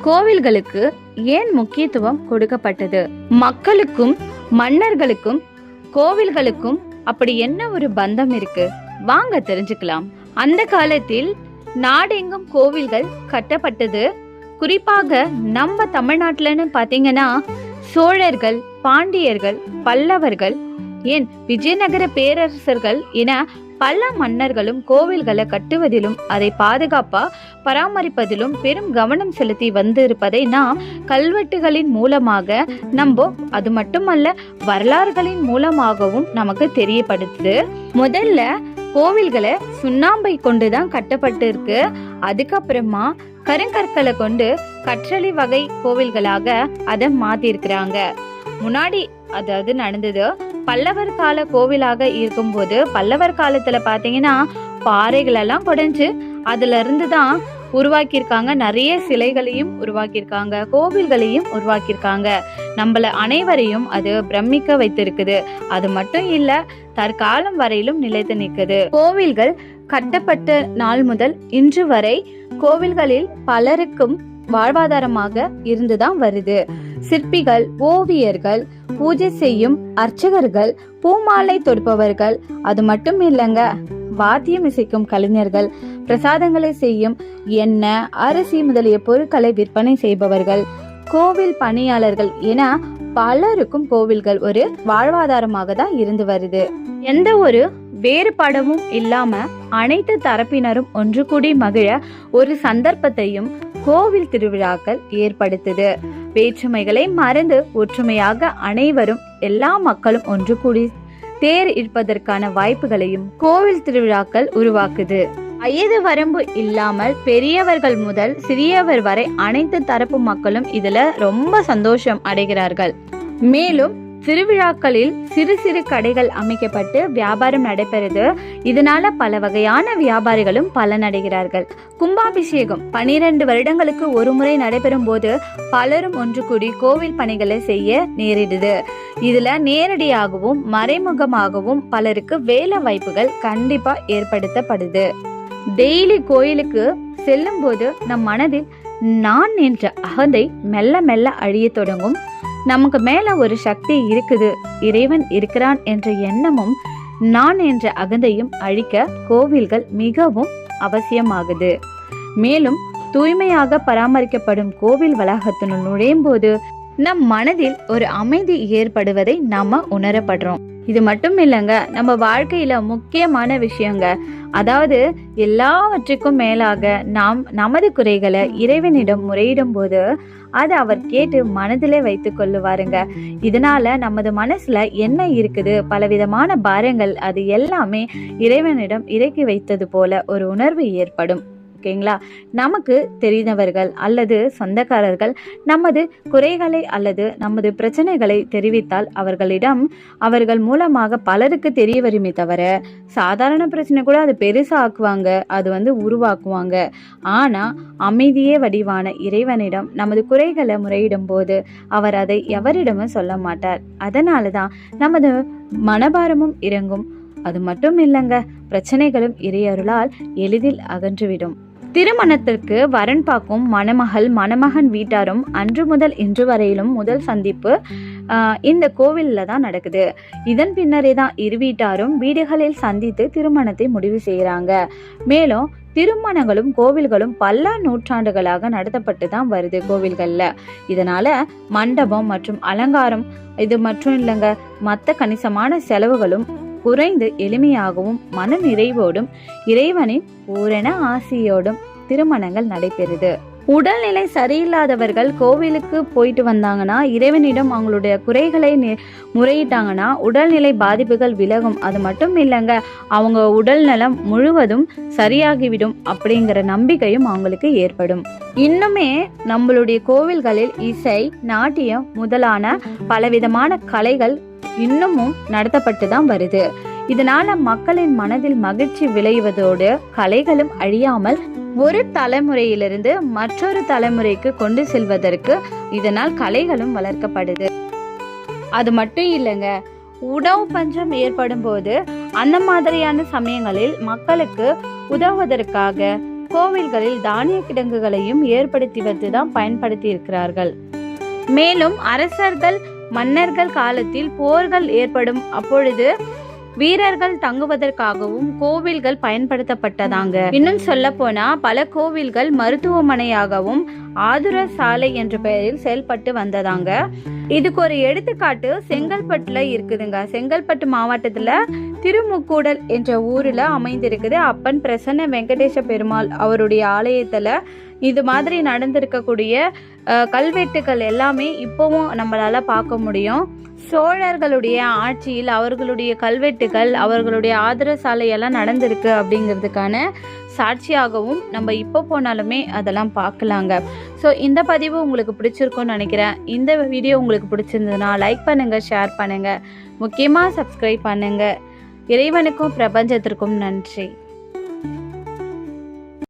கோவில்களுக்கு ஏன் முக்கியத்துவம் கொடுக்கப்பட்டது? மக்களுக்கும் மன்னர்களுக்கும் கோவில்களுக்கும் அப்படி என்ன ஒரு பந்தம் இருக்கு? வாங்க தெரிஞ்சுக்கலாம். அந்த காலத்தில் நாடெங்கும் கோவில்கள் கட்டப்பட்டது. குறிப்பாக நம்ம தமிழ்நாட்டுலன்னு பாத்தீங்கன்னா சோழர்கள், பாண்டியர்கள், பல்லவர்கள், ஏன் விஜயநகர பேரரசர்கள் என பல மன்னர்களும் கோவில்களை கட்டுவதிலும் அதை பாதுகாப்பா பராமரிப்பதிலும் பெரும் கவனம் செலுத்தி வந்திருப்பதை நாம் கல்வெட்டுகளின் மூலமாக அது மட்டுமல்ல வரலாறுகளின் மூலமாகவும் நமக்கு தெரியப்படுத்துது. முதல்ல கோவில்களை சுண்ணாம்பை கொண்டுதான் கட்டப்பட்டு இருக்கு. அதுக்கப்புறமா கருங்கற்களை கொண்டு கற்றளி வகை கோவில்களாக அதை மாத்தி இருக்கிறாங்க. முன்னாடி அதாவது நடந்தது பல்லவர் கால கோவிலாக இருக்கும்போது, பல்லவர் காலத்துல பாத்தீங்கன்னா பாறைகள் எல்லாம் குடைஞ்சு அதுல இருந்துதான் உருவாக்கியிருக்காங்க. நிறைய சிலைகளையும் உருவாக்கியிருக்காங்க, கோவில்களையும் உருவாக்கியிருக்காங்க. நம்மள அனைவரையும் அது பிரமிக்க வைத்திருக்குது. அது மட்டும் இல்ல, தற்காலம் வரையிலும் நிலைத்து நிற்குது. கோவில்கள் கட்டப்பட்ட நாள் முதல் இன்று வரை கோவில்களில் பலருக்கும் வாழ்வாதாரமாக இருந்துதான் வருது. சிற்பிகள், ஓவியர்கள், பூஜை செய்யும் அர்ச்சகர்கள், பூமாலை தொடுப்பவர்கள், அது மட்டும் இல்லைங்க, வாத்தியம் இசைக்கும் கலைஞர்கள், பிரசாதங்களை செய்யும் எண்ணெய், அரிசி முதலிய பொருட்களை விற்பனை செய்பவர்கள், கோவில் பணியாளர்கள் என பலருக்கும் கோவில்கள் ஒரு வாழ்வாதாரமாக தான் இருந்து வருது. எந்த ஒரு வேறுபாடமும் இல்லாம அனைத்து தரப்பினரும் ஒன்று கூடி மகிழ ஒரு சந்தர்ப்பத்தையும் கோவில் திருவிழாக்கள் ஏற்படுத்துது. வேற்றுமைகளை மறந்து ஒற்றுமையாக அனைவரும், எல்லா மக்களும் ஒன்று கூடி தேர் இருப்பதற்கான வாய்ப்புகளையும் கோவில் திருவிழாக்கள் உருவாக்குது. வயது வரம்பு இல்லாமல் பெரியவர்கள் முதல் சிறியவர் வரை அனைத்து தரப்பு மக்களும் இதுல ரொம்ப சந்தோஷம் அடைகிறார்கள். மேலும் திருவிழாக்களில் சிறு சிறு கடைகள் அமைக்கப்பட்டு வியாபாரம் நடைபெறுது. இதனால பல வகையான வியாபாரிகளும் பலனடைகிறார்கள். கும்பாபிஷேகம் 12 வருடங்களுக்கு ஒரு முறை நடைபெறும் போது பலரும் ஒன்று கூடி கோவில் பணிகளை செய்ய நேரிடுது. இதுல நேரடியாகவும் மறைமுகமாகவும் பலருக்கு வேலை வாய்ப்புகள் கண்டிப்பா ஏற்படுத்தப்படுது. டெய்லி கோயிலுக்கு செல்லும் போது நம் மனதில் நான் என்ற அகந்தை மெல்ல மெல்ல அழிய தொடங்கும். நமக்கு மேல ஒரு சக்தி இருக்குது, இறைவன் இருக்கிறான் என்ற எண்ணமும் நான் என்ற அகந்தையும் அழிக்க கோவில்கள் மிகவும் அவசியமாகுது. மேலும் தூய்மையாக பராமரிக்கப்படும் கோவில் வளாகத்தினுள் நுழையும் போது நம் மனதில் ஒரு அமைதி ஏற்படுவதை நாம உணரப்படுறோம். இது மட்டும் இல்லைங்க, நம்ம வாழ்க்கையில முக்கியமான விஷயங்க. அதாவது எல்லாவற்றுக்கும் மேலாக நாம் நமது குறைகளை இறைவனிடம் முறையிடும் போது அதை அவர் கேட்டு மனதிலே வைத்துக் கொள்ளுவாருங்க. இதனால நமது மனசுல என்ன இருக்குது, பலவிதமான பாரங்கள், அது எல்லாமே இறைவனிடம் இறக்கி வைத்தது போல ஒரு உணர்வு ஏற்படும். ஓகேங்களா? நமக்கு தெரிந்தவர்கள் அல்லது சொந்தக்காரர்கள் நமது குறைகளை அல்லது நமது பிரச்சனைகளை தெரிவித்தால் அவர்கள் மூலமாக பலருக்கு தெரிய வருமே தவிர, சாதாரண பிரச்சனை கூட அது பெருசா ஆக்குவாங்க, அது உருவாக்குவாங்க. ஆனா அமைதியே வடிவான இறைவனிடம் நமது குறைகளை முறையிடும் போது அவர் அதை எவரிடமும் சொல்ல மாட்டார். அதனாலதான் நமது மனபாரமும் இறங்கும். அது மட்டும் இல்லைங்க, பிரச்சனைகளும் இறையருளால் எளிதில் அகன்றுவிடும். திருமணத்திற்கு வரன் பார்க்கும் மணமகள் மணமகன் வீட்டாரும் அன்று முதல் இன்று வரையிலும் முதல் சந்திப்பு இந்த கோவில்ல தான் நடக்குது. இதன் பின்னரே தான் இரு வீட்டாரும் வீடுகளில் சந்தித்து திருமணத்தை முடிவு செய்யறாங்க. மேலும் திருமணங்களும் கோவில்களும் பல நூற்றாண்டுகளாக நடத்தப்பட்டு தான் வருது கோவில்கள்ல. இதனால மண்டபம் மற்றும் அலங்காரம் இது மட்டும் இல்லைங்க, மற்ற கணிசமான செலவுகளும் குறைந்து எளிமையாகவும் மன நிறைவோடும் இறைவனின் பூரண ஆசியோடும் திருமணங்கள் நடைபெறுது. உடல்நிலை சரியில்லாதவர்கள் கோவிலுக்கு போயிட்டு வந்தாங்கன்னா, இறைவனிடம் அவங்களுடைய குறைகளை முறையிட்டாங்கன்னா உடல்நிலை பாதிப்புகள் விலகும். அது மட்டும் இல்லைங்க, அவங்க உடல் நலம் முழுவதும் சரியாகிவிடும் அப்படிங்கிற நம்பிக்கையும் அவங்களுக்கு ஏற்படும். இன்னுமே நம்மளுடைய கோவில்களில் இசை, நாட்டியம் முதலான பலவிதமான கலைகள் இன்னமும் நடத்தப்பட்டு தான் வருது. இதனால மக்களின் மனதில் மகிழ்ச்சி விளைவதோடு கலைகளும் அழியாமல் ஒரு தலைமுறையிலிருந்து மற்றொரு தலைமுறைக்கு கொண்டு செல்வதற்கு இதனால் கலைகளும் வளர்க்கப்படுது. அது மட்டும் இல்லைங்க, உணவு பஞ்சம் ஏற்படும் போது அந்த மாதிரியான சமயங்களில் மக்களுக்கு உதவுவதற்காக கோவில்களில் தானிய கிடங்குகளையும் ஏற்படுத்தி தான் பயன்படுத்தி இருக்கிறார்கள். மேலும் அரசர்கள் மன்னர்கள் காலத்தில் போர்கள் ஏற்படும் அப்பொழுது வீரர்கள் தங்குவதற்காகவும் கோவில்கள் பயன்படுத்தப்பட்டதாங்க. இன்னும் சொல்ல போனா பல கோவில்கள் மருத்துவமனையாகவும் ஆதுர சாலை என்ற பெயரில் செயல்பட்டு வந்ததாங்க. இதுக்கு ஒரு எடுத்துக்காட்டு செங்கல்பட்டுல இருக்குதுங்க. செங்கல்பட்டு மாவட்டத்துல திருமுக்கூடல் என்ற ஊர்ல அமைந்திருக்குது அப்பன் பிரசன்ன வெங்கடேச பெருமாள் அவருடைய ஆலயத்துல இது மாதிரி நடந்திருக்கக்கூடிய கல்வெட்டுகள் எல்லாமே இப்போவும் நம்மளால பார்க்க முடியும். சோழர்களுடைய ஆட்சியில் அவர்களுடைய கல்வெட்டுகள் அவர்களுடைய ஆதர சாலை எல்லாம் நடந்திருக்கு அப்படிங்கிறதுக்கான சாட்சியாகவும் நம்ம இப்போ போனாலுமே அதெல்லாம் பார்க்கலாங்க. ஸோ இந்த பதிவு உங்களுக்கு பிடிச்சிருக்கும்னு நினைக்கிறேன். இந்த வீடியோ உங்களுக்கு பிடிச்சிருந்ததுன்னா லைக் பண்ணுங்க, ஷேர் பண்ணுங்க, முக்கியமாக சப்ஸ்கிரைப் பண்ணுங்க. இறைவனுக்கும் பிரபஞ்சத்திற்கும் நன்றி.